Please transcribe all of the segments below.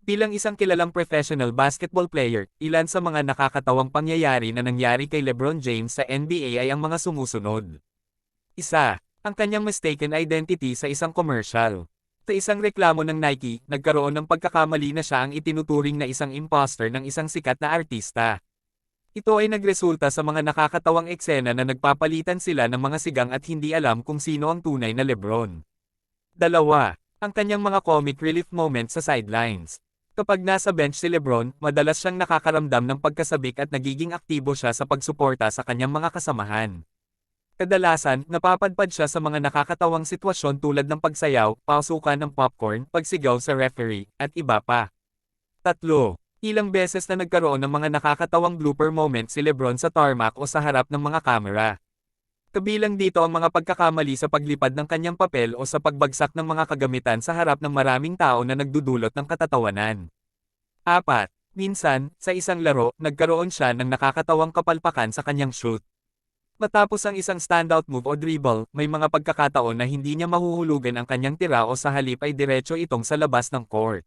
Bilang isang kilalang professional basketball player, ilan sa mga nakakatawang pangyayari na nangyari kay LeBron James sa NBA ay ang mga sumusunod. Isa, ang kanyang mistaken identity sa isang commercial. Sa isang reklamo ng Nike, nagkaroon ng pagkakamali na siya ang itinuturing na isang imposter ng isang sikat na artista. Ito ay nagresulta sa mga nakakatawang eksena na nagpapalitan sila ng mga sigang at hindi alam kung sino ang tunay na LeBron. Dalawa, ang kanyang mga comic relief moments sa sidelines. Kapag nasa bench si LeBron, madalas siyang nakakaramdam ng pagkasabik at nagiging aktibo siya sa pagsuporta sa kanyang mga kasamahan. Kadalasan, napapadpad siya sa mga nakakatawang sitwasyon tulad ng pagsayaw, pasukan ng popcorn, pagsigaw sa referee, at iba pa. Tatlo, ilang beses na nagkaroon ng mga nakakatawang blooper moment si LeBron sa tarmac o sa harap ng mga kamera. Kabilang dito ang mga pagkakamali sa paglipad ng kanyang papel o sa pagbagsak ng mga kagamitan sa harap ng maraming tao na nagdudulot ng katatawanan. Apat, minsan, sa isang laro, nagkaroon siya ng nakakatawang kapalpakan sa kanyang shoot. Matapos ang isang standout move o dribble, may mga pagkakataon na hindi niya mahuhulugan ang kanyang tira o sa halip ay diretso itong sa labas ng court.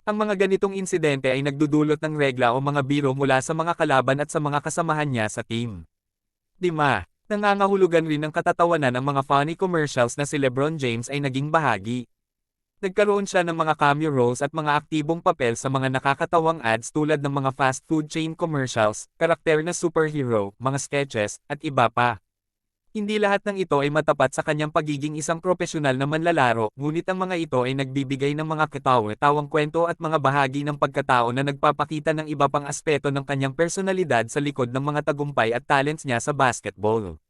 Ang mga ganitong insidente ay nagdudulot ng regla o mga biro mula sa mga kalaban at sa mga kasamahan niya sa team. 5. Nangangahulugan rin ng katatawanan ang mga funny commercials na si LeBron James ay naging bahagi. Nagkaroon siya ng mga cameo roles at mga aktibong papel sa mga nakakatawang ads tulad ng mga fast food chain commercials, karakter na superhero, mga sketches, at iba pa. Hindi lahat ng ito ay matapat sa kanyang pagiging isang profesional na manlalaro, ngunit ang mga ito ay nagbibigay ng mga katawa-tawang kwento at mga bahagi ng pagkatao na nagpapakita ng iba pang aspeto ng kanyang personalidad sa likod ng mga tagumpay at talents niya sa basketball.